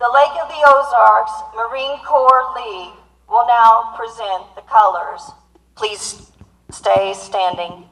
The Lake of the Ozarks Marine Corps League will now present the colors. Please stay standing.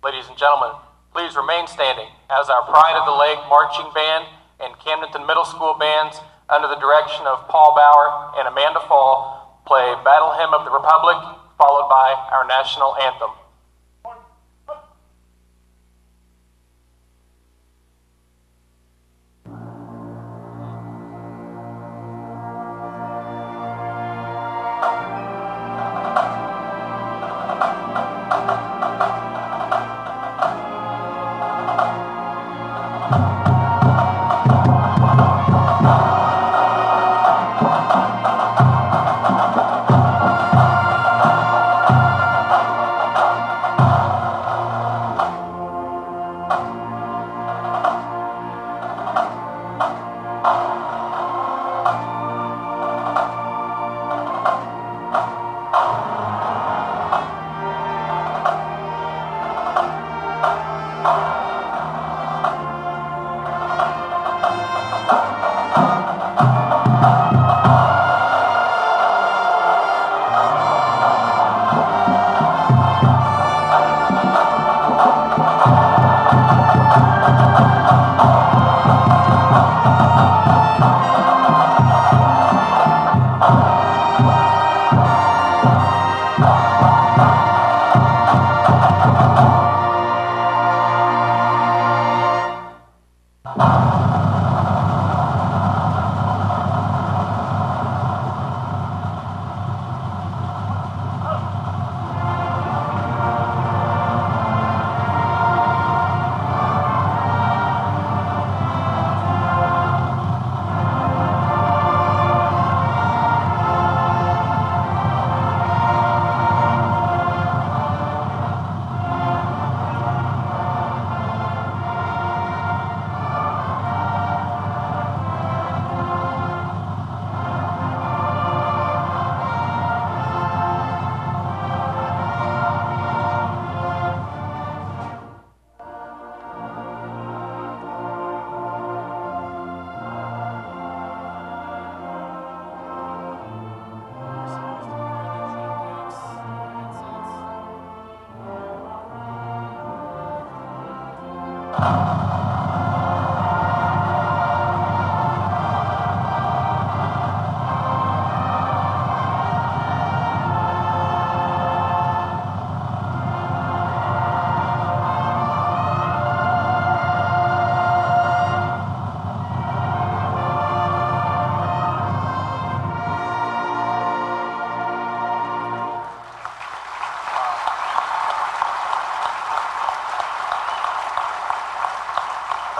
Ladies and gentlemen, please remain standing as our Pride of the Lake Marching Band and Camdenton Middle School bands, under the direction of Paul Bauer and Amanda Fall, play Battle Hymn of the Republic, followed by our national anthem.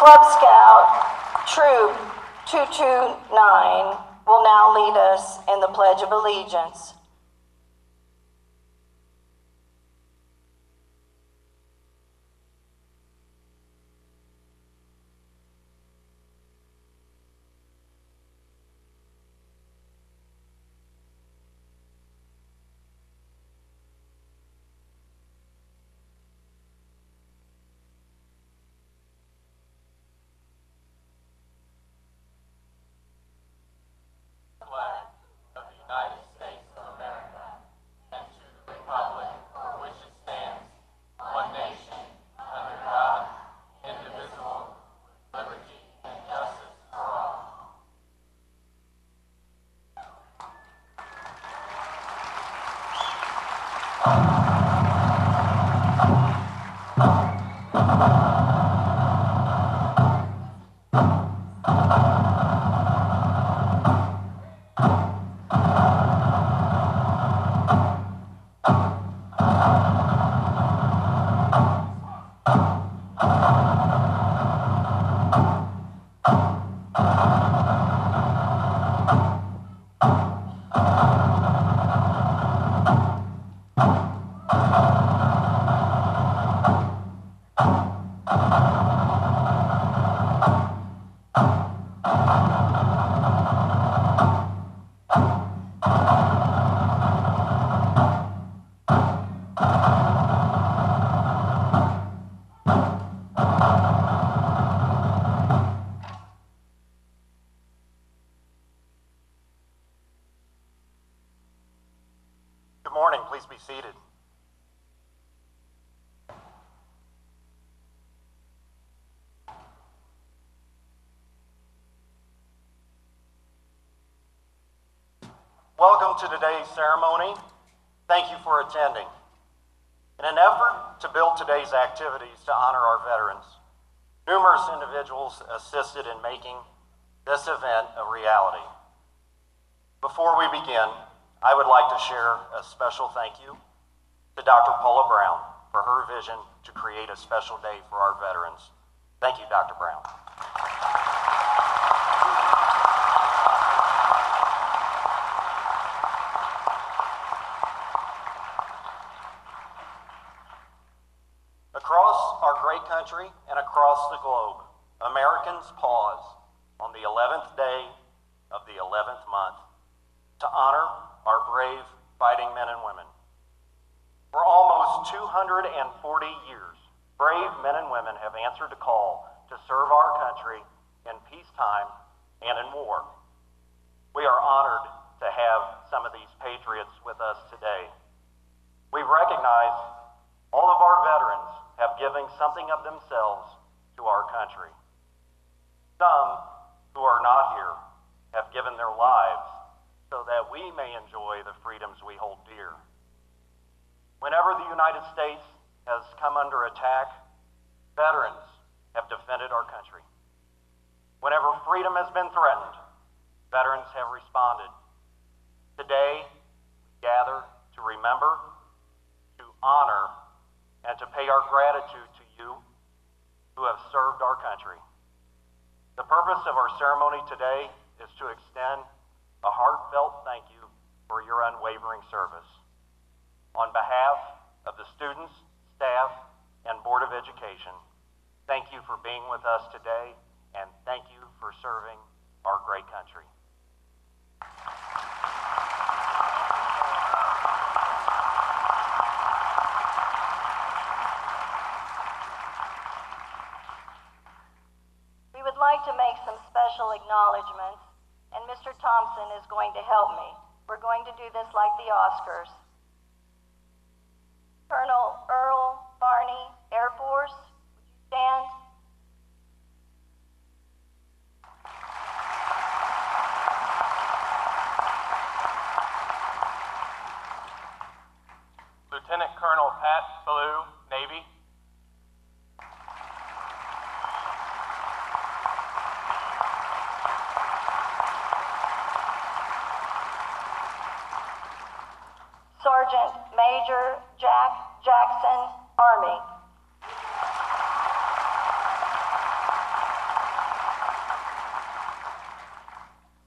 Club Scout Troop 229 will now lead us in the Pledge of Allegiance. Flag of the United States of America and to the republic for which it stands, one nation, under God, indivisible, with liberty and justice for all. Good morning, please be seated. Welcome to today's ceremony. Thank you for attending. In an effort to build today's activities to honor our veterans, numerous individuals assisted in making this event a reality. Before we begin, I would like to share a special thank you to Dr. Paula Brown for her vision to create a special day for our veterans. Thank you, Dr. Brown. Across our great country and across the globe, Americans pause on the 11th day of the 11th month to honor our brave fighting men and women. For almost 240 years, brave men and women have answered the call to serve our country in peacetime and in war. We are honored to have some of these patriots with us today. We recognize all of our veterans have given something of themselves to our country. Some who are not here have given their lives so that we may enjoy the freedoms we hold dear. Whenever the United States has come under attack, veterans have defended our country. Whenever freedom has been threatened, veterans have responded. Today, we gather to remember, to honor, and to pay our gratitude to you who have served our country. The purpose of our ceremony today is to extend a heartfelt thank you for your unwavering service. On behalf of the students, staff, and Board of Education, thank you for being with us today, and thank you for serving our great country. We would like to make some special acknowledgments, and Mr. Thompson is going to help me. We're going to do this like the Oscars. Colonel Earl Barney, Air Force, would you stand? Lieutenant Colonel Pat Ballou, Navy. Sergeant Major Jack Jackson, Army.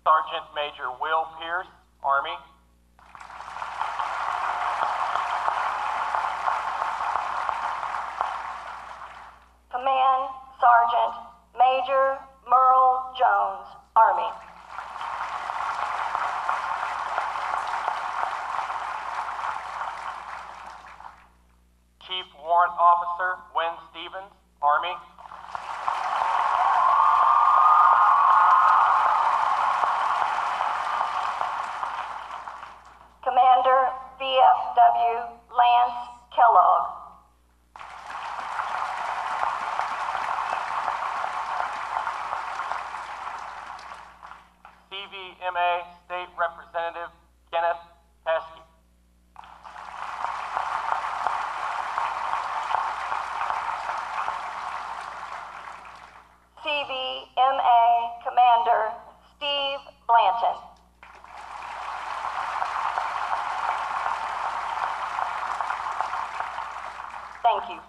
Sergeant Major Will Pierce, Army. Command Sergeant Major Merle Jones, Army. Chief Warrant Officer Wynn Stevens, Army. Commander VFW Lance Kellogg. CVMA State Representative Kenneth Pesky. CVMA Commander Steve Blanton. Thank you.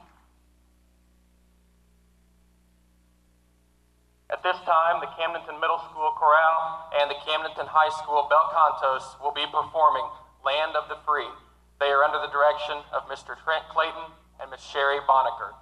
At this time, the Camdenton Middle School Chorale and the Camdenton High School Bel Cantos will be performing Land of the Free. They are under the direction of Mr. Trent Clayton and Miss Sherry Bonaker.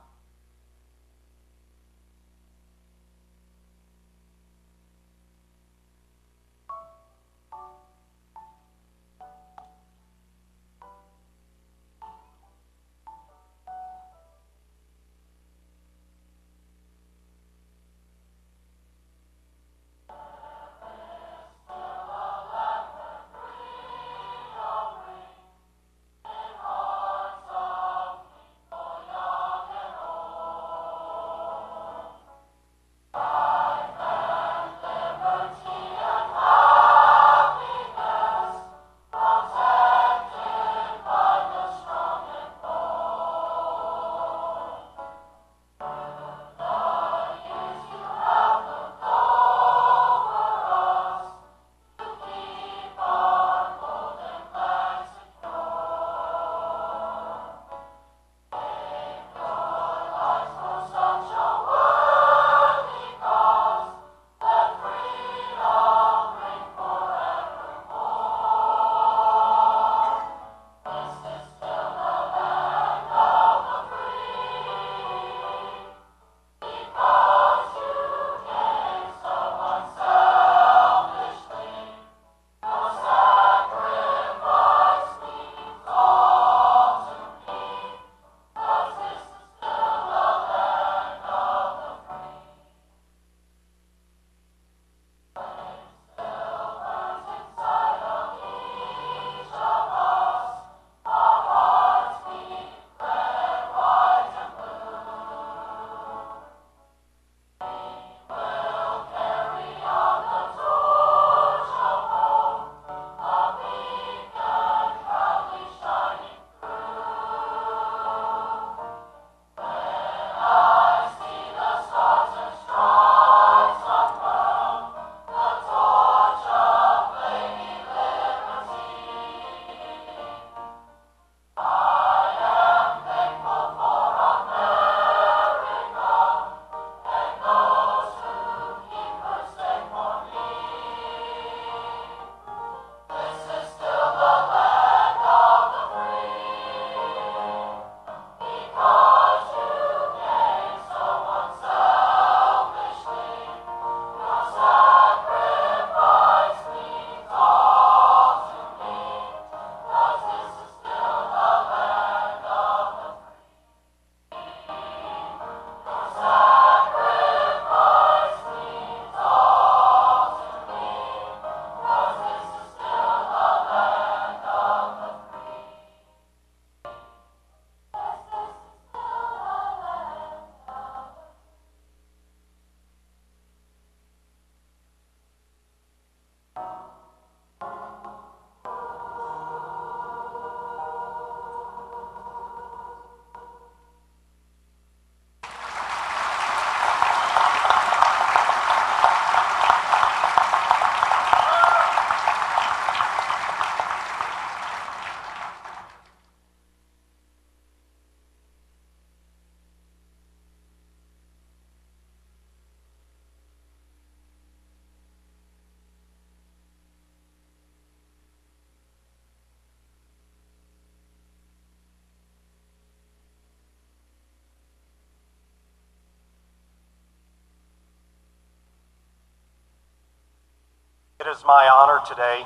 It is my honor today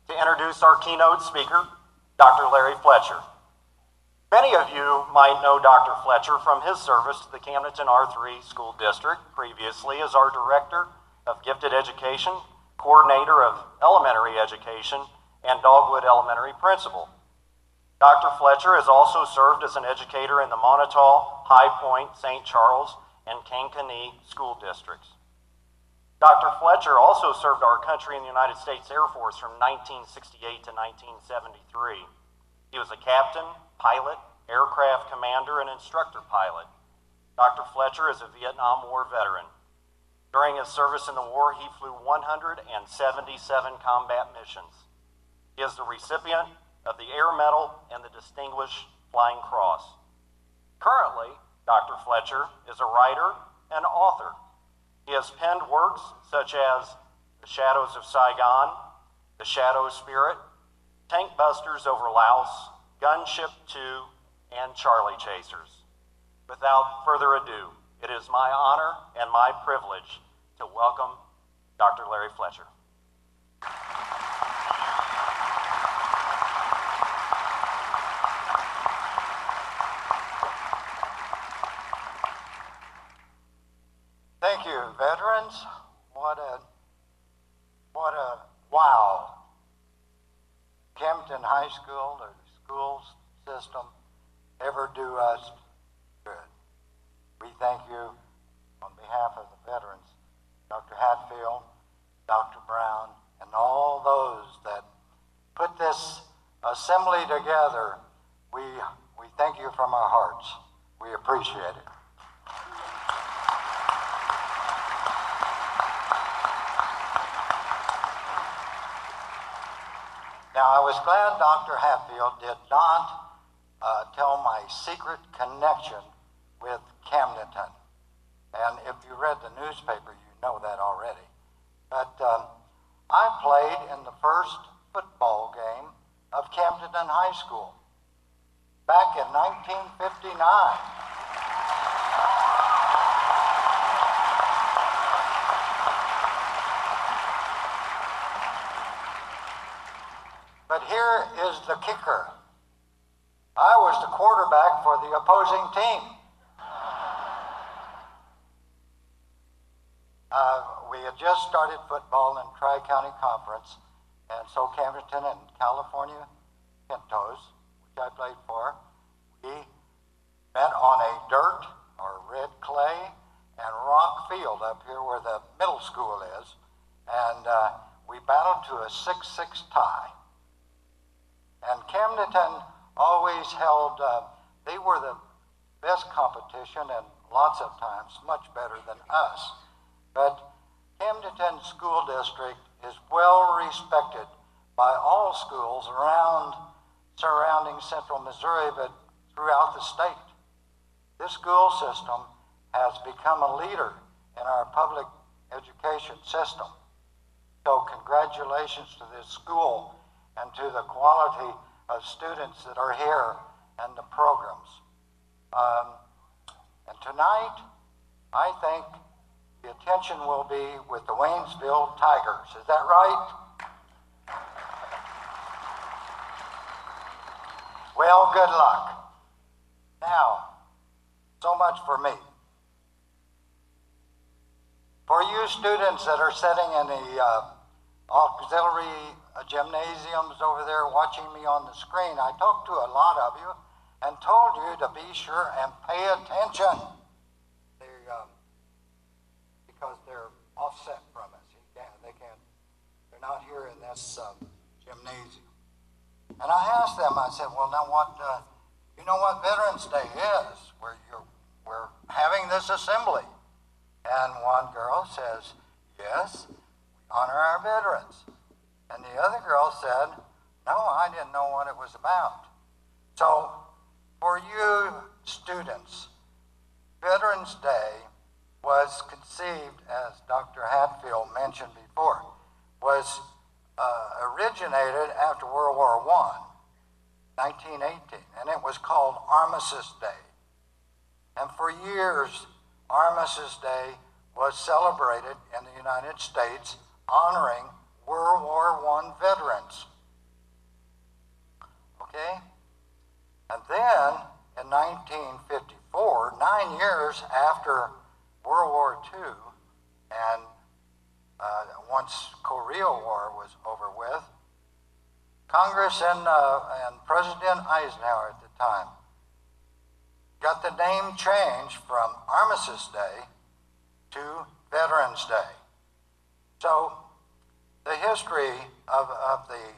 to introduce our keynote speaker, Dr. Larry Fletcher. Many of you might know Dr. Fletcher from his service to the Camdenton R3 School District, previously as our Director of Gifted Education, Coordinator of Elementary Education, and Dogwood Elementary Principal. Dr. Fletcher has also served as an educator in the Montauk, High Point, St. Charles, and Kankakee school districts. Dr. Fletcher also served our country in the United States Air Force from 1968 to 1973. He was a captain, pilot, aircraft commander, and instructor pilot. Dr. Fletcher is a Vietnam War veteran. During his service in the war, he flew 177 combat missions. He is the recipient of the Air Medal and the Distinguished Flying Cross. Currently, Dr. Fletcher is a writer and author. He has penned works such as The Shadows of Saigon, The Shadow Spirit, Tank Busters over Laos, Gunship 2, and Charlie Chasers. Without further ado, it is my honor and my privilege to welcome Dr. Larry Fletcher. Thank you, veterans. What a wow. Camdenton High School, the school system, ever do us good. We thank you on behalf of the veterans, Dr. Hatfield, Dr. Brown, and all those that put this assembly together. We thank you from our hearts. We appreciate it. Now, I was glad Dr. Hatfield did not tell my secret connection with Camdenton. And if you read the newspaper, you know that already. But I played in the first football game of Camdenton High School back in 1959. But here is the kicker. I was the quarterback for the opposing team. We had just started football in Tri-County Conference, and so Camdenton and California Pintos, which I played for, we met on a dirt or red clay and rock field up here where the middle school is, and we battled to a 6-6 tie. And Camdenton always held, they were the best competition and lots of times much better than us. But Camdenton School District is well respected by all schools surrounding central Missouri, but throughout the state. This school system has become a leader in our public education system. So congratulations to this school and to the quality of students that are here and the programs. And tonight, I think the attention will be with the Waynesville Tigers. Is that right? Well, good luck. Now, so much for me. For you students that are sitting in the auxiliary gymnasiums over there watching me on the screen, I talked to a lot of you and told you to be sure and pay attention. Because they're offset from us. They're not here in this gymnasium. And I asked them, I said, well, now what, you know what Veterans Day is? We're having this assembly. And one girl says, yes, we honor our veterans. And the other girl said, no, I didn't know what it was about. So, for you students, Veterans Day was conceived, as Dr. Hatfield mentioned before, was originated after World War I, 1918, and it was called Armistice Day. And for years, Armistice Day was celebrated in the United States honoring World War I veterans. Okay? And then in 1954, 9 years after World War II, and once Korea War was over with, Congress and President Eisenhower at the time got the name changed from Armistice Day to Veterans Day. So the history of the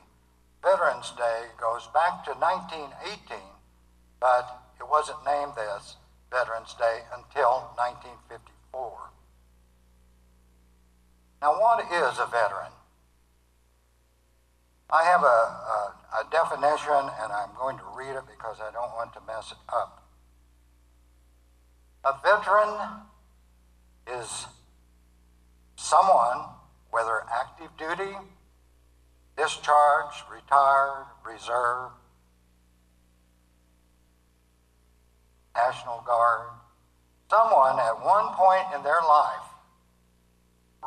Veterans Day goes back to 1918, but it wasn't named this Veterans Day until 1954. Now, what is a veteran? I have a definition, and I'm going to read it because I don't want to mess it up. A veteran is someone, whether active duty, discharged, retired, reserve, National Guard, someone at one point in their life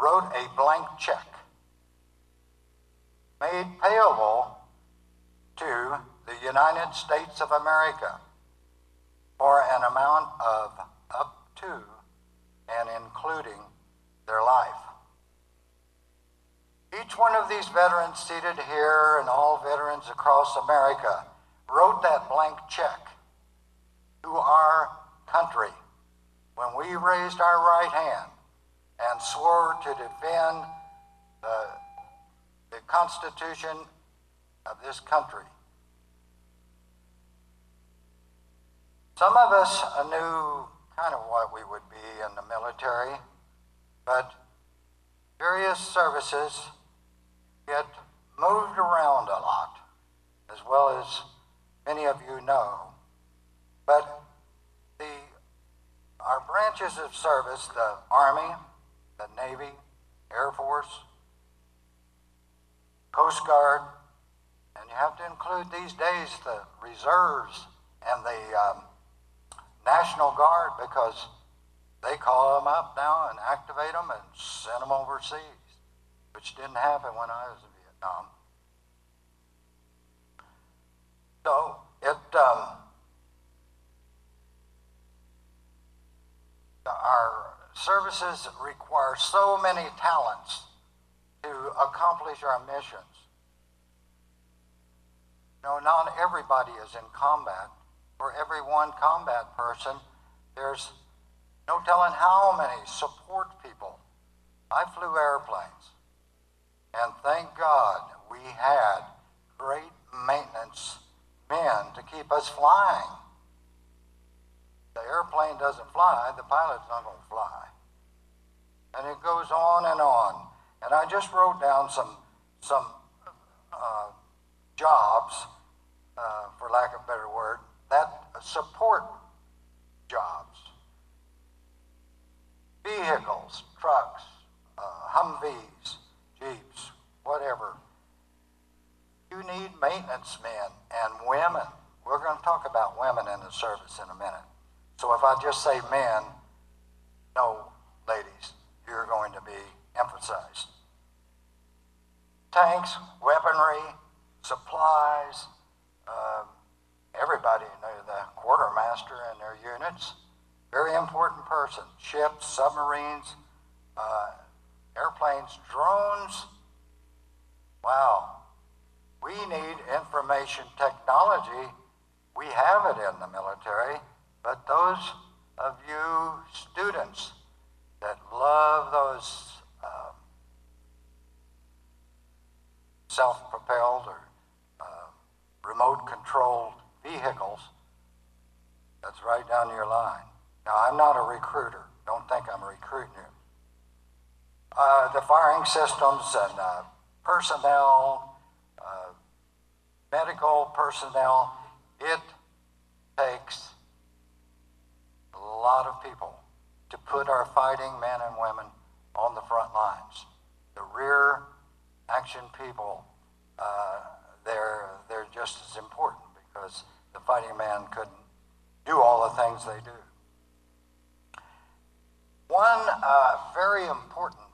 wrote a blank check made payable to the United States of America for an amount of up to and including their life. Each one of these veterans seated here and all veterans across America wrote that blank check to our country when we raised our right hand and swore to defend the Constitution of this country. Some of us knew kind of what we would be in the military, but various services get moved around a lot, as well as many of you know. But our branches of service, the Army, the Navy, Air Force, Coast Guard, and you have to include these days the reserves and the National Guard, because they call them up now and activate them and send them overseas, which didn't happen when I was in Vietnam. So our services require so many talents to accomplish our missions. No, not everybody is in combat. For every one combat person, there's no telling how many support people. I flew airplanes, and thank God we had great maintenance men to keep us flying. The airplane doesn't fly, the pilot's not going to fly. And it goes on and on. And I just wrote down some jobs, for lack of a better word, that support jobs. Vehicles, trucks, Humvees, Jeeps, whatever. You need maintenance men and women. We're going to talk about women in the service in a minute. So if I just say men, no, ladies, you're going to be emphasized. Tanks, weaponry, supplies, everybody knew the quartermaster and their units. Very important person. Ships, submarines, airplanes, drones. Wow. We need information technology. We have it in the military, but those of you students that love those self-propelled or remote-controlled vehicles, that's right down your line. Now, I'm not a recruiter. Don't think I'm recruiting you. The firing systems and personnel, medical personnel, it takes a lot of people to put our fighting men and women on the front lines. The rear action people, they're just as important, because the fighting man couldn't do all the things they do. One very important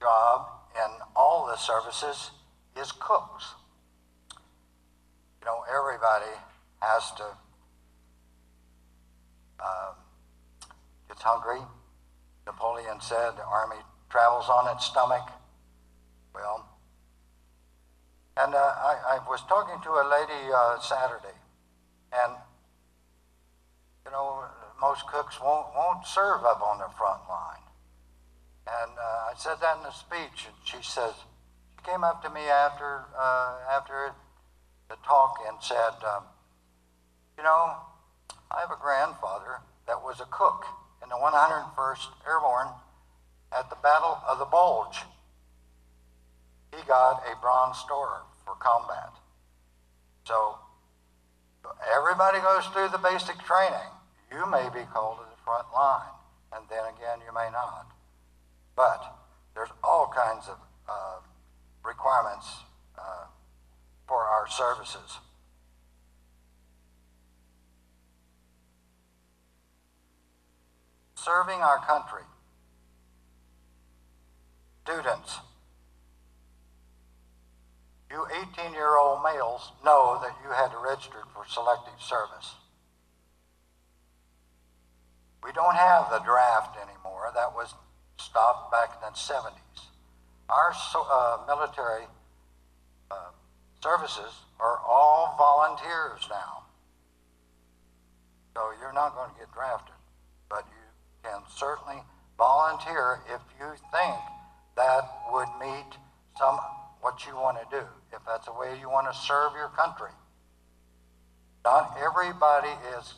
job in all the services is cooks. You know, everybody has to, gets hungry. Napoleon said the army travels on its stomach. Well, and I was talking to a lady Saturday, and you know, most cooks won't serve up on the front line. And I said that in a speech, and she came up to me after the talk and said, you know, I have a grandfather that was a cook in the 101st Airborne at the Battle of the Bulge. He got a Bronze Star for combat. So everybody goes through the basic training. You may be called to the front line, and then again you may not. But there's all kinds of requirements for our services. Serving our country. Students, you 18-year-old males know that you had registered for selective service. We don't have the draft anymore. That was stopped back in the 70s. Our military services are all volunteers now. So you're not going to get drafted, but you can certainly volunteer if you think that would meet what you want to do, if that's the way you want to serve your country. Not everybody is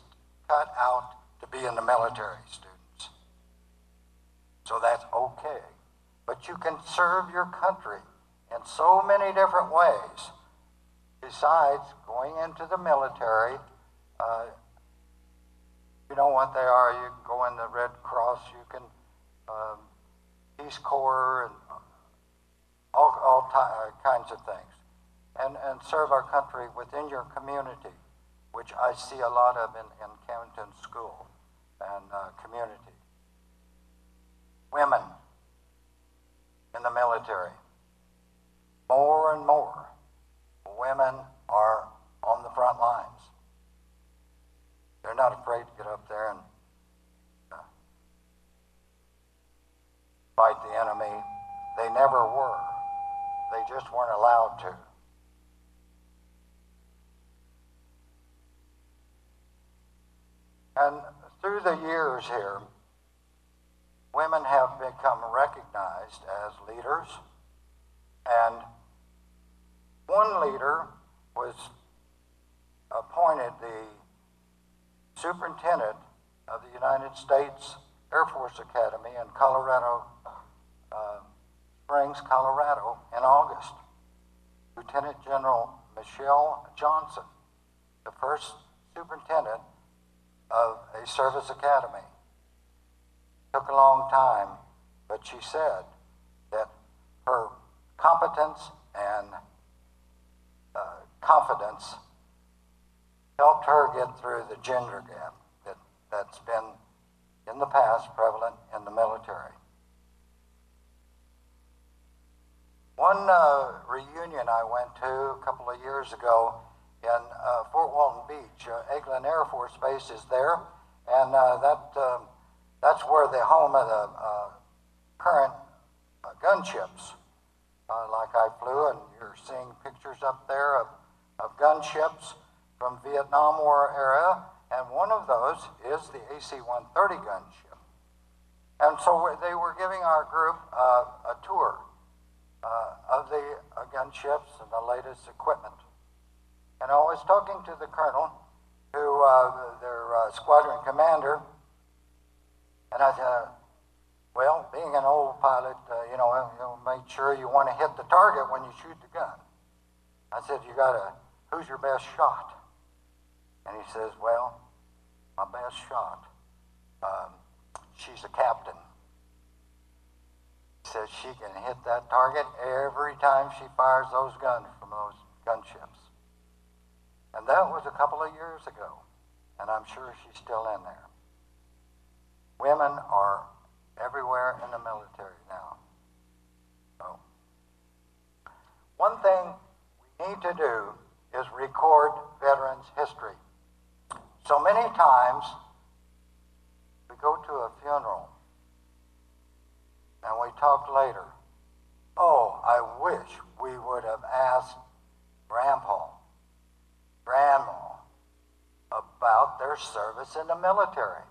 cut out to be in the military, students. So that's okay. But you can serve your country in so many different ways. Besides going into the military, you know what they are. You can go in the Red Cross, you can Peace Corps, and all kinds of things. And serve our country within your community, which I see a lot of in Camdenton School and community. Women in the military. More and more women are on the front lines. They're not afraid to get up there and fight the enemy. They never were. They just weren't allowed to. And through the years here, women have become recognized as leaders, and one leader was appointed the superintendent of the United States Air Force Academy in Colorado Springs, Colorado, in August. Lieutenant General Michelle Johnson, the first superintendent of a service academy. Took a long time, but she said that her competence and confidence helped her get through the gender gap that's been in the past prevalent in the military. One reunion I went to a couple of years ago in Fort Walton Beach. Eglin Air Force Base is there, and that's where the home of the current gunships. Like I flew, and you're seeing pictures up there of gunships from Vietnam War era, and one of those is the AC-130 gunship. And so they were giving our group a tour of the gunships and the latest equipment. And I was talking to the colonel, who their squadron commander, and I said, well, being an old pilot, you make sure you want to hit the target when you shoot the gun. I said, who's your best shot? And he says, well, my best shot, she's a captain. He says she can hit that target every time she fires those guns from those gunships. And that was a couple of years ago, and I'm sure she's still in there. Women are everywhere in the military now. So One thing we need to do is record veterans' history. So many times we go to a funeral and we talk later. Oh, I wish we would have asked Grandpa, Grandma about their service in the military.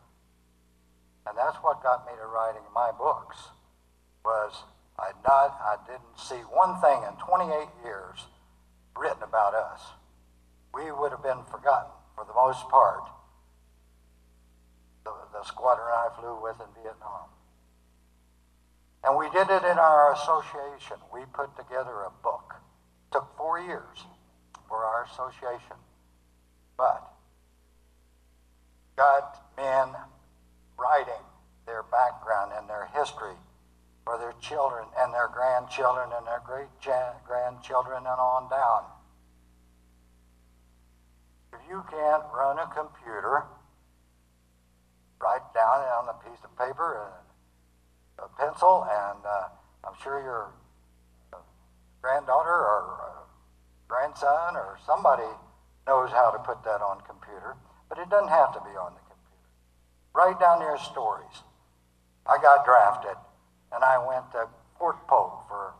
And that's what got me to writing my books, was I didn't see one thing in 28 years written about us. We would have been forgotten for the most part, the squadron I flew with in Vietnam. And we did it in our association. We put together a book. It took 4 years for our association. But got men writing their background and their history for their children and their grandchildren and their great-grandchildren and on down. If you can't run a computer, write down on a piece of paper and a pencil, and I'm sure your granddaughter or grandson or somebody knows how to put that on computer, but it doesn't have to be on the computer. Write down your stories. I got drafted, and I went to Fort Polk for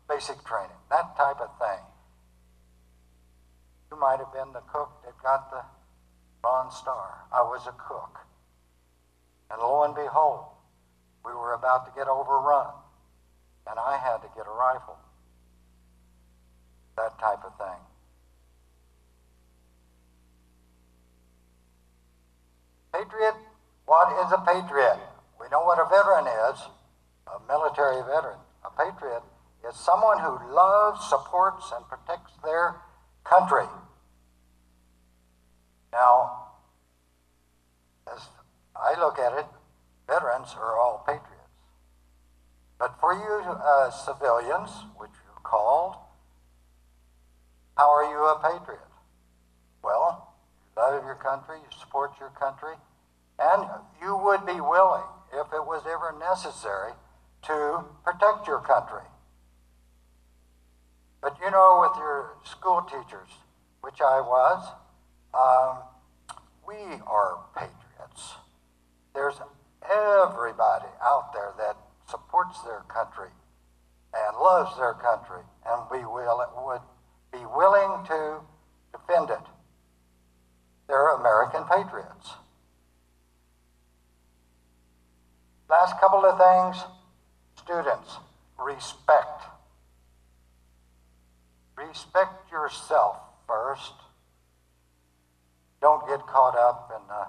basic training, that type of thing. You might have been the cook that got the Bronze Star. I was a cook. And lo and behold, we were about to get overrun, and I had to get a rifle. That type of thing. Patriot, what is a patriot? We know what a veteran is, a military veteran. A patriot is someone who loves, supports, and protects their country. Now, as I look at it, veterans are all patriots. But for you civilians, which you're called, how are you a patriot? Well, you love your country, you support your country, and you would be willing, if it was ever necessary, to protect your country. But you know, with your school teachers, which I was, we are patriots. There's everybody out there that supports their country and loves their country, and would be willing to defend it. They're American patriots. Last couple of things, students, respect. Respect yourself first. Don't get caught up in the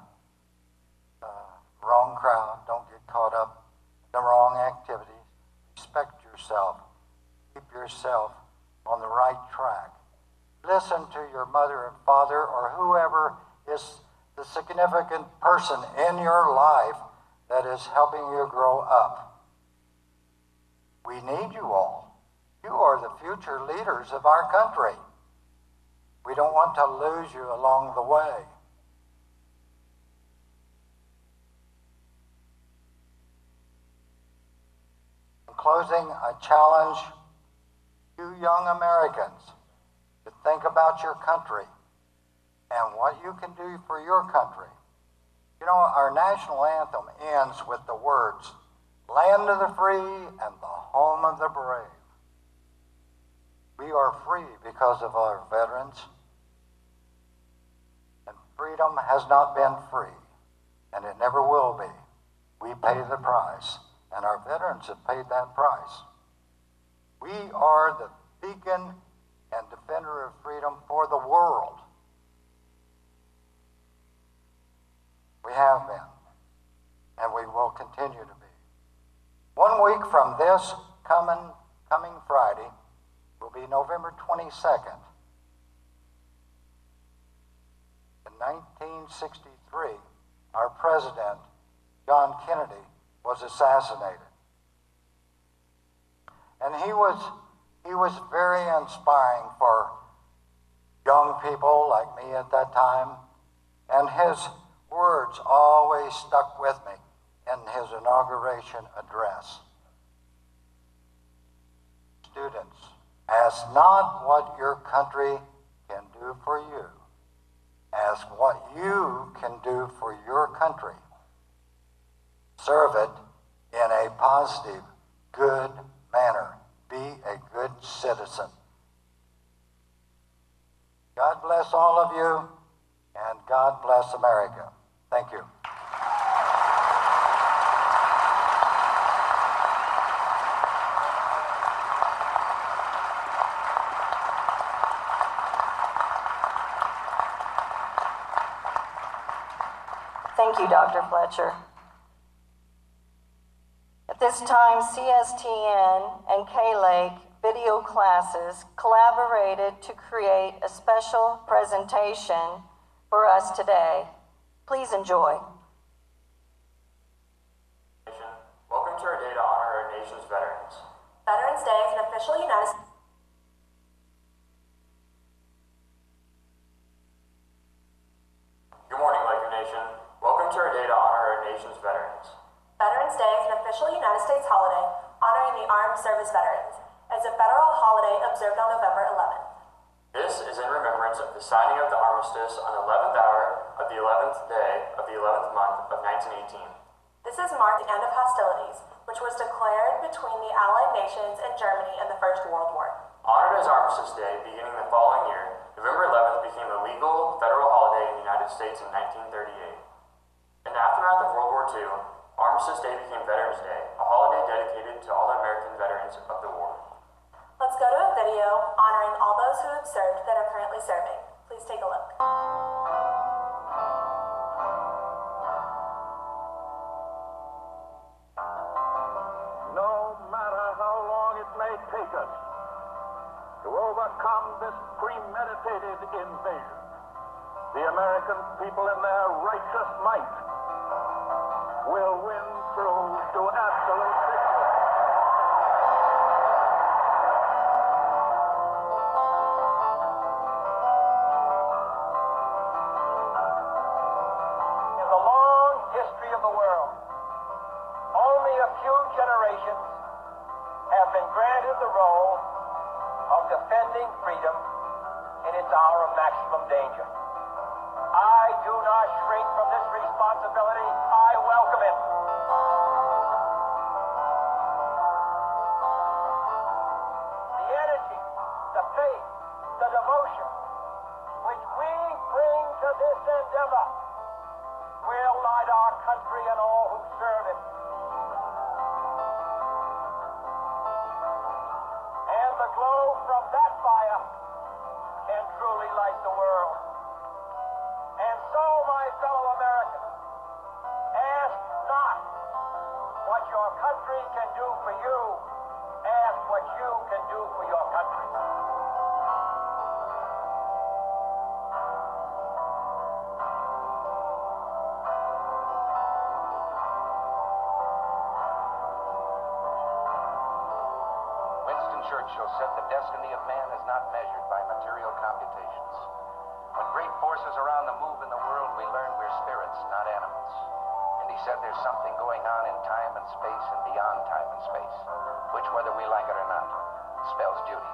wrong crowd. Don't get caught up in the wrong activities. Respect yourself. Keep yourself on the right track. Listen to your mother and father or whoever is the significant person in your life that is helping you grow up. We need you all. You are the future leaders of our country. We don't want to lose you along the way. In closing, I challenge you young Americans to think about your country and what you can do for your country. You know, our national anthem ends with the words, "Land of the free and the home of the brave." We are free because of our veterans. And freedom has not been free, and it never will be. We pay the price, and our veterans have paid that price. We are the beacon and defender of freedom for the world. We have been, and we will continue to be. 1 week from this coming Friday will be November 22nd. In 1963, our president, John Kennedy, was assassinated. And he was very inspiring for young people like me at that time, and his words always stuck with me in his inauguration address. Students, Ask not what your country can do for you. Ask what you can do for your country. Serve it in a positive, good manner. Be a good citizen. God bless all of you, and God bless America. Thank you. Thank you, Dr. Fletcher. At this time, CSTN and K-Lake video classes collaborated to create a special presentation for us today. Please enjoy. Welcome to our day to honor our nation's veterans. Veterans Day is an official United States. Good morning, Laker Nation. Welcome to our day to honor our nation's veterans. Veterans Day is an official United States holiday honoring the armed service veterans. It's a federal holiday observed on November 11th. This is in remembrance of the signing of the armistice on the 11th hour of the 11th day of the 11th month of 1918. This has marked the end of hostilities, which was declared between the Allied nations and Germany in the First World War. Honored as Armistice Day beginning the following year, November 11th became a legal federal holiday in the United States in 1938. In the aftermath of World War II, Armistice Day became Veterans Day, a holiday dedicated to all the American veterans of the war. Let's go to a video honoring all those who have served that are currently serving. Please take a look. No matter how long it may take us to overcome this premeditated invasion, the American people in their righteous might will win through to absolute victory. In the long history of the world, only a few generations have been granted the role of defending freedom in its hour of maximum danger. I do not shrink from this responsibility. I welcome it. The energy, the faith, the devotion which we bring to this endeavor will light our country and all who serve it. And the glow from that fire can truly light the world. And so, my fellow Americans, ask not what your country can do for you, ask what you can do for your country. Winston Churchill said the destiny of man is not measured by material computations. When great forces are on the move in the world, we learn we're spirits, not animals. And he said there's something going on in time and space and beyond time and space, which, whether we like it or not, spells duty.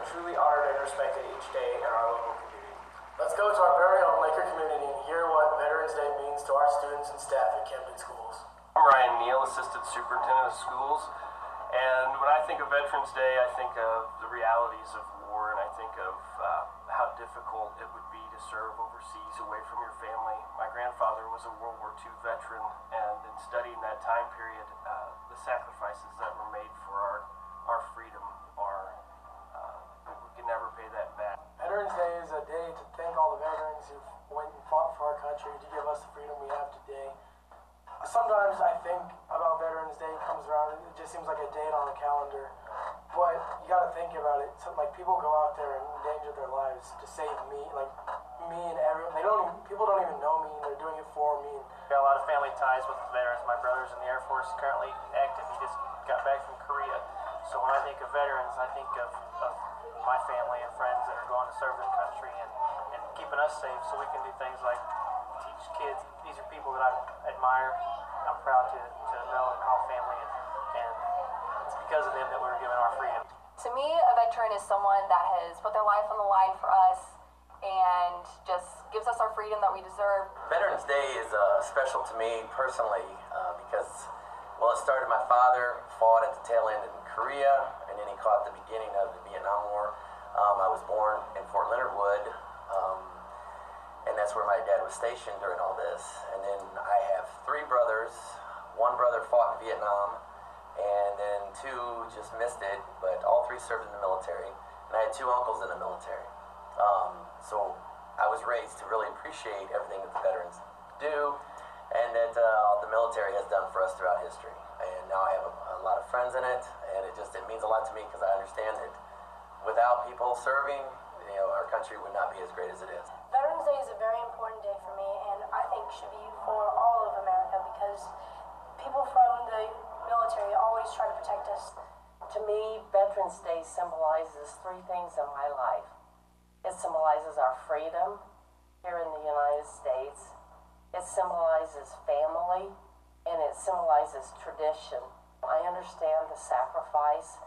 Truly honored and respected each day in our local community. Let's go to our very own Laker community and hear what Veterans Day means to our students and staff at Camden Schools. I'm Ryan Neal, Assistant Superintendent of Schools, and when I think of Veterans Day, I think of the realities of war, and I think of how difficult it would be to to serve overseas away from your family. My grandfather was a World War II veteran, and in studying that time period, the sacrifices that were made for our freedom are, we can never pay that back. Veterans Day is a day to thank all the veterans who went and fought for our country to give us the freedom we have today. Sometimes I think about Veterans Day comes around, it just seems like a date on the calendar. But you gotta think about it. So, like, people go out there and endanger their lives to save me, like me and everyone. People don't even know me, and they're doing it for me. Got a lot of family ties with the veterans. My brother's in the Air Force, currently active. He just got back from Korea. So when I think of veterans, I think of my family and friends that are going to serve their country and keeping us safe, so we can do things like teach kids. These are people that I admire. I'm proud to know and call family, and it's because of them that we were given our freedom. To me, a veteran is someone that has put their life on the line for us and just gives us our freedom that we deserve. Veterans Day is special to me personally because, well, it started my father fought at the tail end in Korea, and then he caught the beginning of the Vietnam War. I was born in Fort Leonard Wood, and that's where my dad was stationed during all this. And then I have three brothers. One brother fought in Vietnam, and then two just missed it, but all three served in the military. And I had two uncles in the military. So I was raised to really appreciate everything that the veterans do and that the military has done for us throughout history. And now I have a lot of friends in it, and it means a lot to me because I understand that without people serving, our country would not be as great as it is. Veterans Day is a very important day for me, and I think should be for all of America because people from the military always try to protect us. To me, Veterans Day symbolizes three things in my life. It symbolizes our freedom here in the United States. It symbolizes family, and it symbolizes tradition. I understand the sacrifice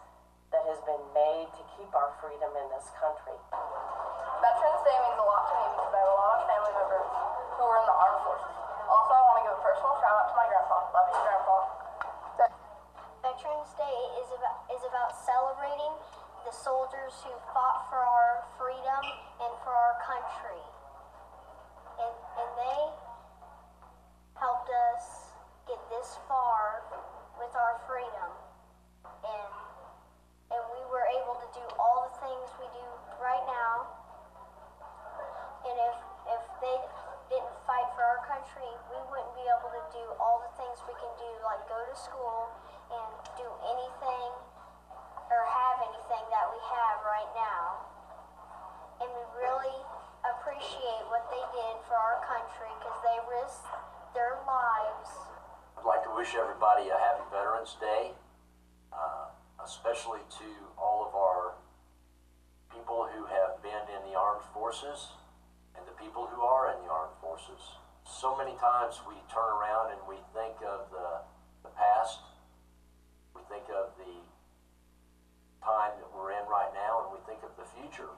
that has been made to keep our freedom in this country. Veterans Day means a lot to me because I have a lot of family members who are in the armed forces. Also, I want to give a personal shout out to my grandpa. Love you, Grandpa. Veterans Day is about celebrating the soldiers who fought for our freedom and for our country. And they helped us get this far with our freedom. And we were able to do all the things we do right now. And if they didn't fight for our country, we wouldn't be able to do all the things we can do, like go to school and do anything or have anything that we have right now. And we really appreciate what they did for our country because they risked their lives. I'd like to wish everybody a happy Veterans Day, especially to all of our people who have been in the armed forces and the people who are in the armed forces. So many times we turn around and we think of the past, we think of the time that we're in right now, and we think of the future.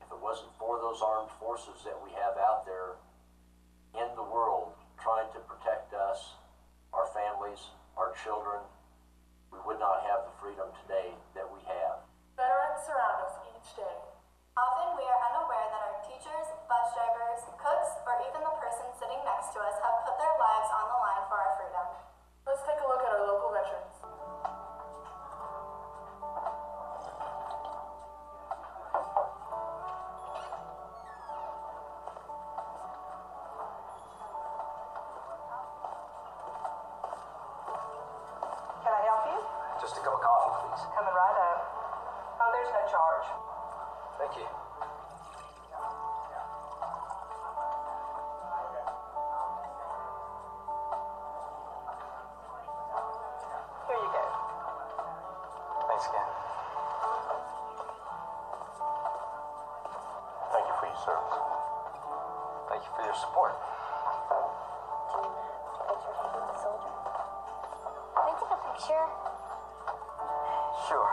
If it wasn't for those armed forces that we have out there in the world trying to protect us, our families, our children, we would not have the freedom today that we have. Veterans surround us each day. Often we are unaware that our teachers, bus drivers, cooks, or even the person sitting next to us have put their lives on the line for our freedom. Let's take a look at our local veterans. Can I help you? Just a cup of coffee, please. Coming right up. Oh, there's no charge. Thank you. Here you go. Thanks again. Thank you for your service. Thank you for your support. Can I take a picture? Sure.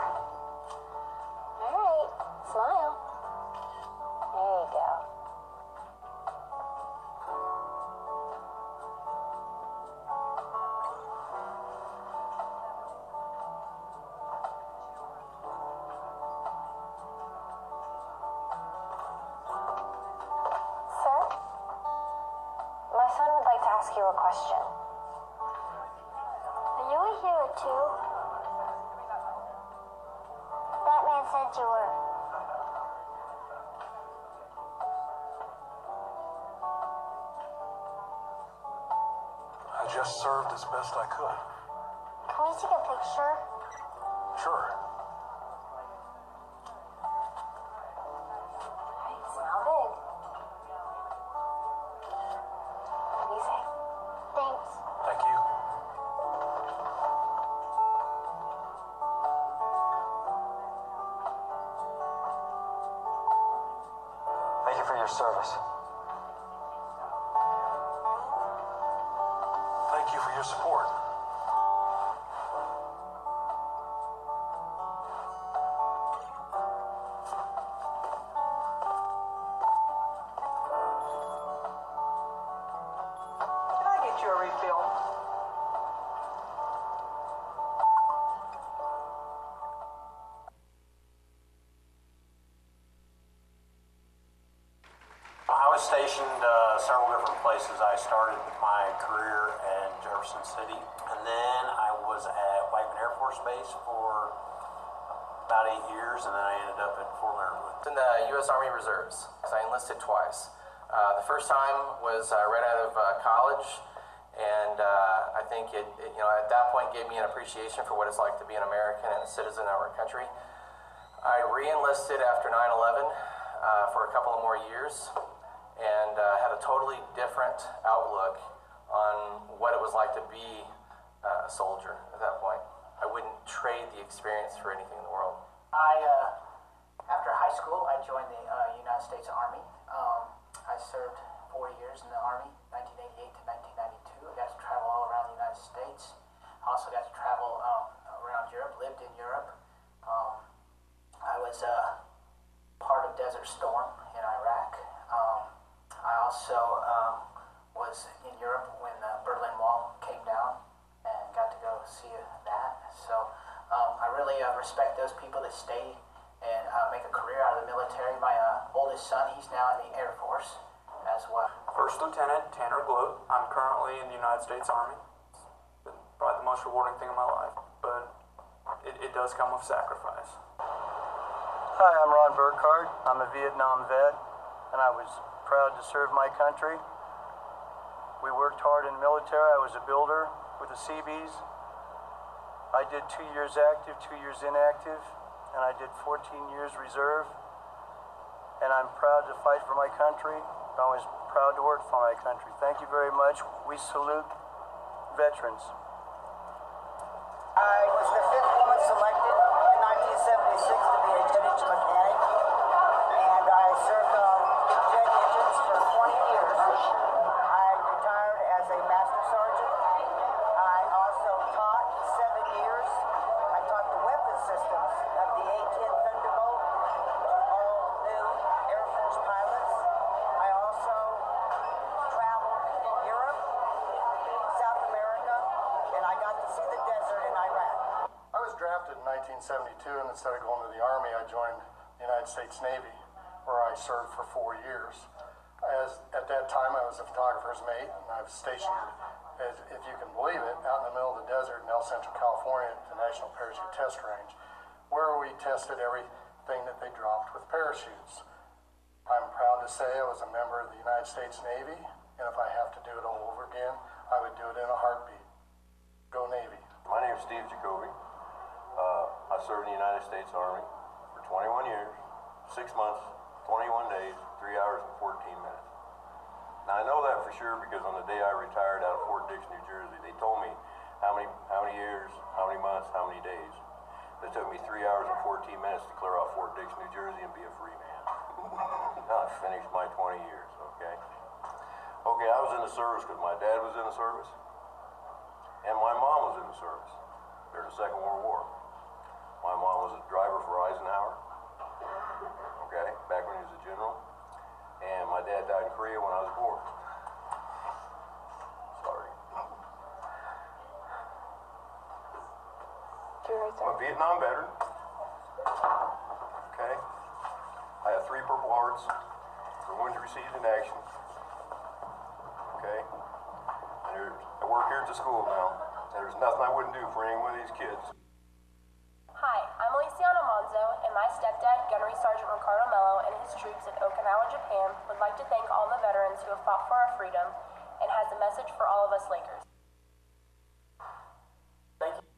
All right, smile. There you go. ask you a question. Are you a hero too? That man said you were. I just served as best I could. Can we take a picture? Sure. Smile big. Be safe. Thanks. Thank you. Thank you for your service. Thank you for your support. Can I get you a refill? I was stationed several different places. I started my career in Jefferson City, and then I was at Whiteman Air Force Base for about 8 years, and then I ended up at Fort Leonard Wood. In the U.S. Army Reserves. I enlisted twice. The first time was right out of college, and I think it at that point gave me an appreciation for what it's like to be an American and a citizen of our country. I re-enlisted after 9/11 for a couple of more years, and had a totally different outlook on what it was like to be a soldier at that point. I wouldn't trade the experience for anything in the world. After high school, I joined the United States Army. I served 4 years in the Army, 1988 to 1992. I got to travel all around the United States. I also got to travel around Europe, lived in Europe. I was part of Desert Storm in Iraq. I also was in Europe when the Berlin Wall came down and got to go see that. So I really respect those people that stay and make a career out of the military. My oldest son, he's now in the Air Force as well. First Lieutenant Tanner Gloat. I'm currently in the United States Army. It's been probably the most rewarding thing in my life, but it does come with sacrifice. Hi, I'm Ron Burkhardt. I'm a Vietnam vet, and I was proud to serve my country. We worked hard in the military. I was a builder with the Seabees. I did 2 years active, 2 years inactive, and I did 14 years reserve. And I'm proud to fight for my country. I'm always proud to work for my country. Thank you very much. We salute veterans. I was the 5th woman selected in 1976 to be a jet engine mechanic, and I served on jet engines for 20 years. I retired as a master sergeant. I also taught 7 years. I taught the weapon systems of the A-10 Thunderbolt to all new Air Force pilots. I also traveled in Europe, South America, and I got to see the desert in Iraq. I was drafted in 1972, and instead of going to the Army, I joined the United States Navy, where I served for 4 years. At that time, I was a photographer's mate, and I was stationed, if you can believe it, out in the middle of the desert in El Centro, California, at the National Parachute Test Range, where we tested everything that they dropped with parachutes. I'm proud to say I was a member of the United States Navy, and if I have to do it all over again, I would do it in a heartbeat. Go Navy. My name is Steve Jacoby. I served in the United States Army for 21 years, 6 months, 21 days, 3 hours and 14 minutes. Now I know that for sure because on the day I retired out of Fort Dix, New Jersey, they told me how many years, how many months, how many days. It took me 3 hours and 14 minutes to clear off Fort Dix, New Jersey and be a free man. Now I finished my 20 years, okay? Okay, I was in the service because my dad was in the service and my mom was in the service during the Second World War. My mom was a driver for Eisenhower, okay, back when he was a general. And my dad died in Korea when I was born. Sorry. I'm a Vietnam veteran. Okay. I have 3 Purple Hearts for wounds received in action. Okay. years. I work here at the school now, and there's nothing I wouldn't do for any one of these kids. Hi, I'm Feliciana Monzo, and my stepdad, Gunnery Sergeant Ricardo Mello, and his troops in Okinawa, Japan, would like to thank all the veterans who have fought for our freedom and has a message for all of us Lakers. Thank you.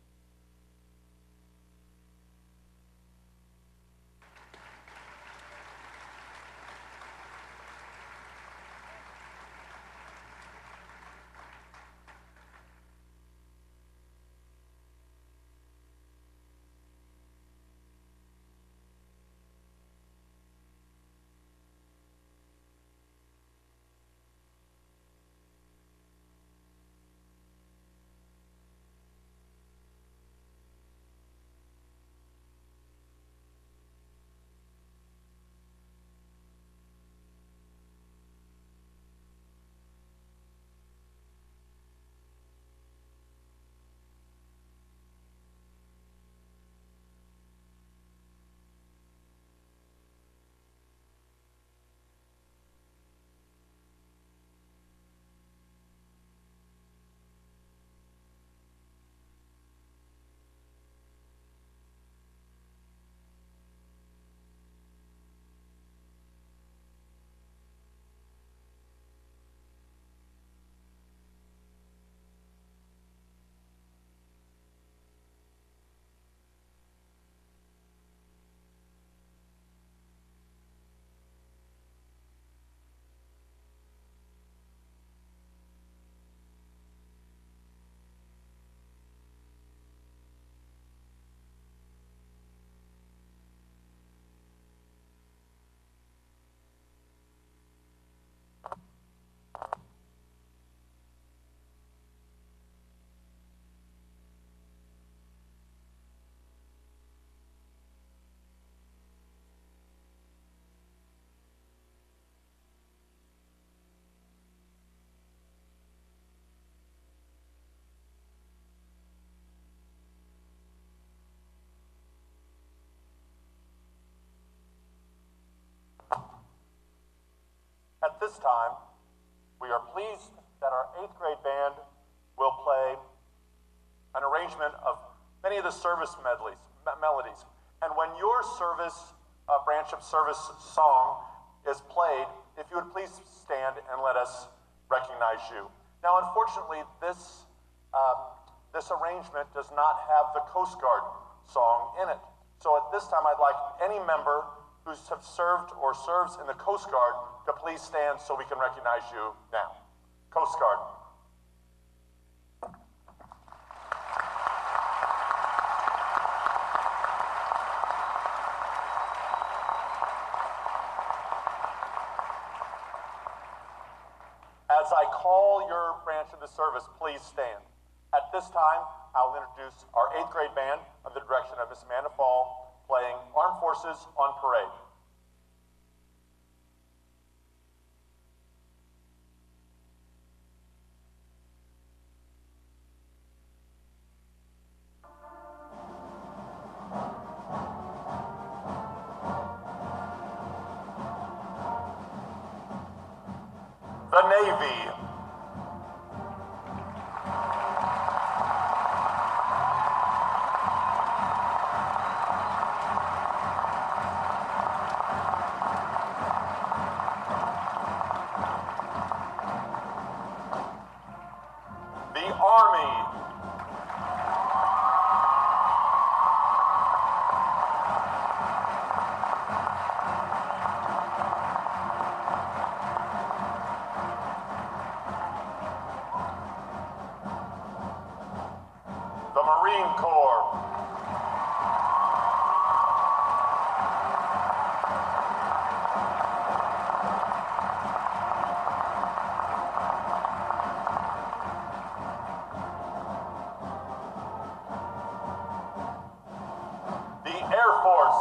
At this time, we are pleased that our 8th grade band will play an arrangement of many of the service melodies. And when your service, branch of service song is played, if you would please stand and let us recognize you. Now, unfortunately, this arrangement does not have the Coast Guard song in it. So at this time, I'd like any member who have served or serves in the Coast Guard to please stand so we can recognize you now. Coast Guard. As I call your branch of the service, please stand. At this time, I'll introduce our 8th grade band under the direction of Miss Amanda Fall, playing Armed Forces on Parade. The Navy. The Army. The Marine Corps. The Air Force.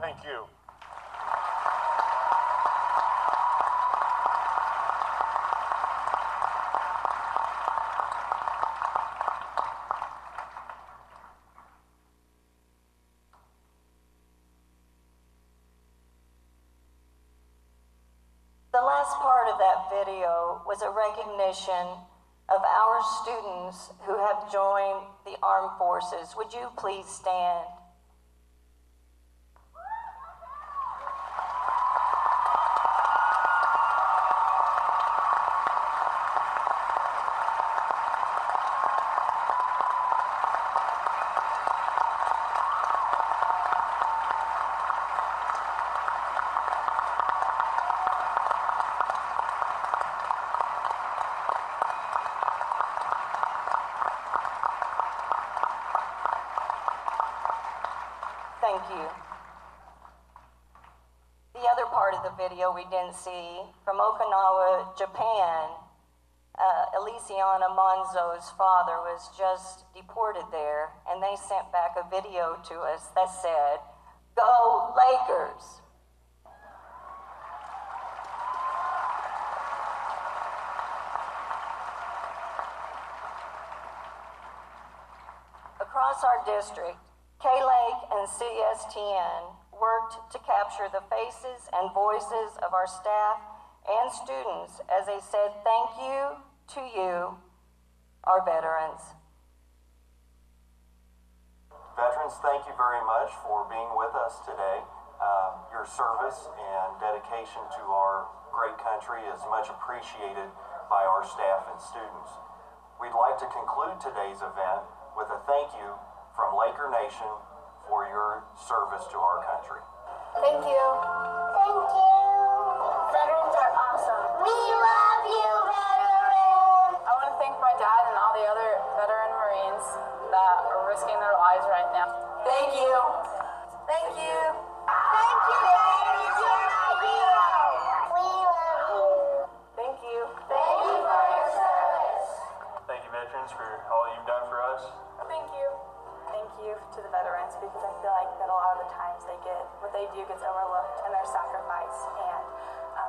Thank you. that video was a recognition of our students who have joined the armed forces. Would you please stand? Thank you. The other part of the video we didn't see, from Okinawa, Japan, Elisiana Monzo's father was just deported there, and they sent back a video to us that said, "Go Lakers!" Across our district, K-Lake and CSTN worked to capture the faces and voices of our staff and students as they said thank you to you, our veterans. Veterans, thank you very much for being with us today. Your service and dedication to our great country is much appreciated by our staff and students. We'd like to conclude today's event with a thank you from Laker Nation for your service to our country. Thank you. Thank you. Veterans are awesome. We love you, veterans. I want to thank my dad and all the other veteran Marines that are risking their lives right now. Thank you. Thank you. Thank you, veterans. You're my heroes. We love you. Thank you. Thank you for your service. Thank you, veterans, for all you've done for us. Thank you. Thank you to the veterans, because I feel like that a lot of the times what they do gets overlooked in their sacrifice. And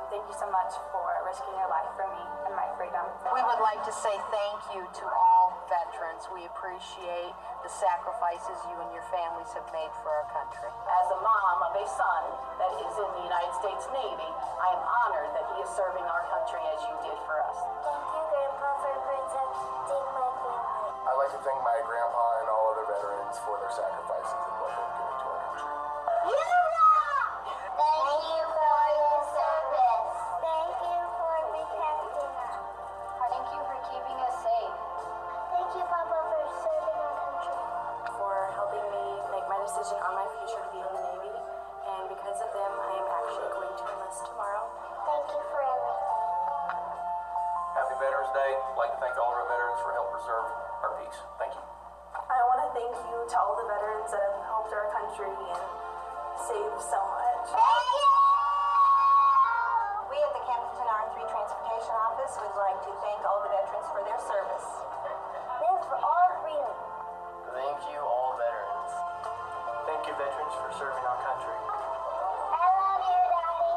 thank you so much for risking your life for me and my freedom. We would like to say thank you to all veterans. We appreciate the sacrifices you and your families have made for our country. As a mom of a son that is in the United States Navy, I am honored that he is serving our country as you did for us. Thank you, Grandpa, for protecting my family. I'd like to thank my grandpa and all other veterans for their sacrifices and what they've given to our country. Thank you for your service. Thank you for protecting us. Thank you for keeping us safe. Thank you, Papa, for serving our country. For helping me make my decision on my future to be in the Navy. And because of them, I am actually going to enlist tomorrow. Thank you for everything. Happy Veterans Day. I'd like to thank all of our veterans for helping preserve our peace. Thank you. I want to thank you to all the veterans that have helped our country and saved so much. Thank you! We at the Camdenton R3 Transportation Office would like to thank all the veterans for their service. Live for all freedom. Thank you, all veterans. Thank you, veterans, for serving our country. I love you, Daddy.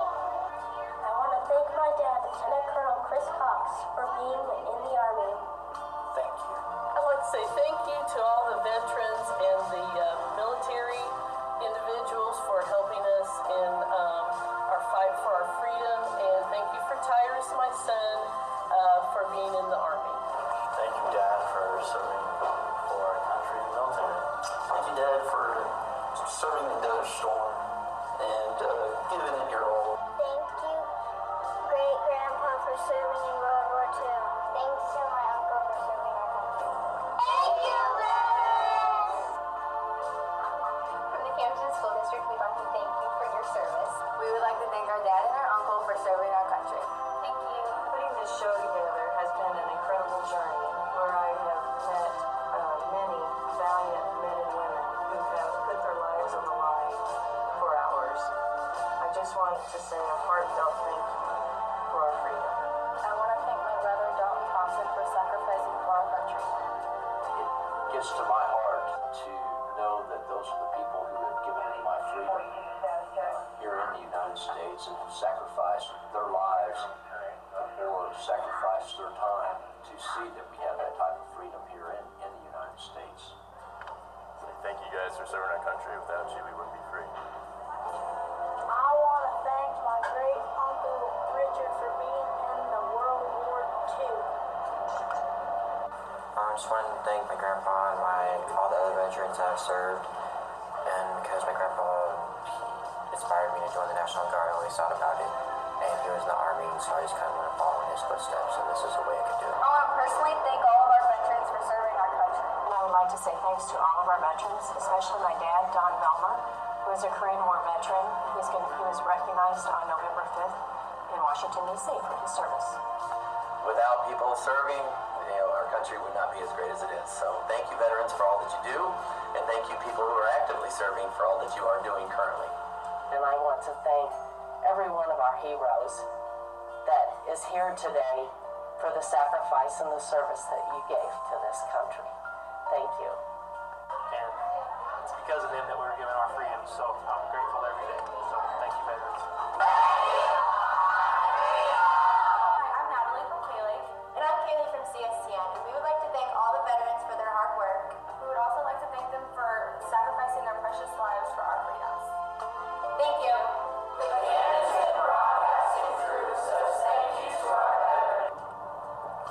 I want to thank my dad, Lieutenant Colonel Chris Cox, for being in the Army. Thank you. I'd like to say thank you to all the veterans and the military individuals for helping us in our fight for our freedom, and thank you for Tyrus, my son, for being in the Army. Thank you, Dad, for serving for our country in the military. Thank you, Dad, for serving in Desert Storm and giving it your all. Thank you, Great Grandpa, for serving in World War II. Thanks to my uncle for serving our country. Thank you, veterans! From the Camdenton School District, we'd like to thank you for your service. We would like to thank our dad and our uncle for serving our country. Thank you. Putting this show together has been an incredible journey where I have met many valiant men and women who have put their lives on the line for ours. I just want to say a heartfelt thank you for our freedom. I want to thank my brother, Dalton Thompson, for sacrificing for our country. It gets to my heart to know that those are the people who have given me my freedom here in the United States and have sacrificed their lives or sacrificed their time to see that we have that type of freedom here in the United States. Thank you guys for serving our country. Without you, we wouldn't be free. I want to thank my great uncle Richard for being in the just wanted to thank my grandpa and all the other veterans that I've served, and because my grandpa, he inspired me to join the National Guard. I always thought about it, and he was in the Army, so I just kind of want to follow in his footsteps, and this is a way I could do it. I want to personally thank all of our veterans for serving our country. And I would like to say thanks to all of our veterans, especially my dad, Don Velmer, who is a Korean War veteran. He was recognized on November 5th in Washington, D.C. for his service. Without people serving, our country would not be as great as it is. So thank you, veterans, for all that you do, and thank you, people who are actively serving, for all that you are doing currently. And I want to thank every one of our heroes that is here today for the sacrifice and the service that you gave to this country. Thank you. And it's because of them that we were given our freedom, so I'm grateful every day. So thank you, veterans. And I'm Kaylee from CSTN, and we would like to thank all the veterans for their hard work. We would also like to thank them for sacrificing their precious lives for our freedoms. Thank you.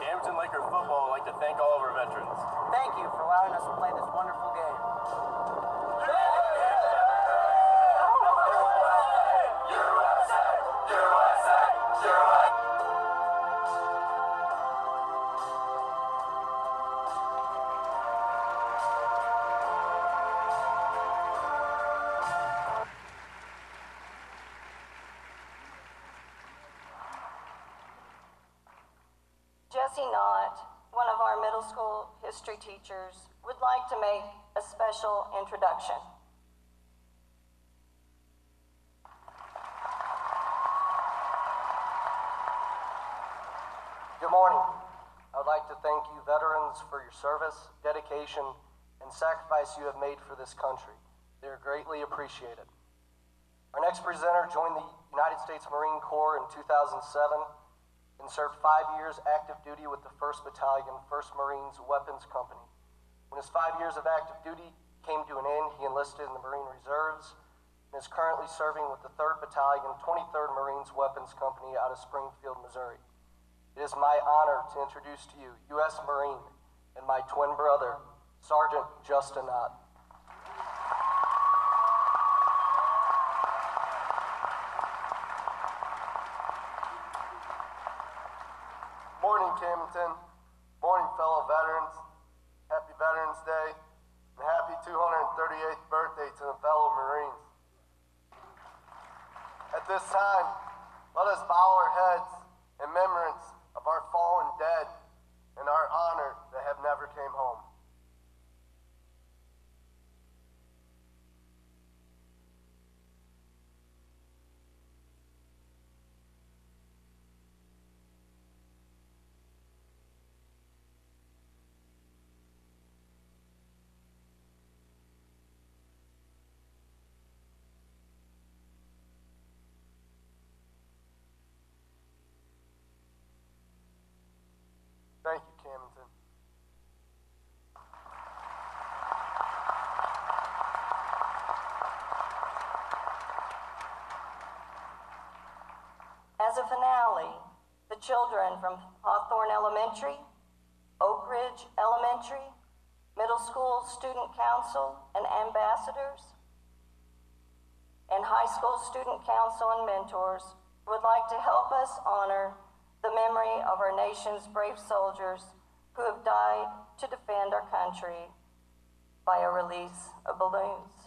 Camdenton Laker football would like to thank all of our veterans. Thank you for allowing us to play this wonderful game. Jessie Knott, one of our middle school history teachers, would like to make a special introduction. Good morning. I would like to thank you veterans for your service, dedication, and sacrifice you have made for this country. They are greatly appreciated. Our next presenter joined the United States Marine Corps in 2007 and served 5 years active duty with the 1st Battalion, 1st Marines Weapons Company. When his 5 years of active duty came to an end, he enlisted in the Marine Reserves and is currently serving with the 3rd Battalion, 23rd Marines Weapons Company out of Springfield, Missouri. It is my honor to introduce to you U.S. Marine and my twin brother, Sergeant Justin Knott. Morning, Camdenton. Morning, fellow veterans. Happy Veterans Day, and happy 238th birthday to the fellow Marines. At this time, let us bow our heads in remembrance of our fallen dead and our honor that have never came home. Thank you, Camdenton. As a finale, the children from Hawthorne Elementary, Oak Ridge Elementary, Middle School Student Council and Ambassadors, and High School Student Council and mentors would like to help us honor the memory of our nation's brave soldiers who have died to defend our country by a release of balloons.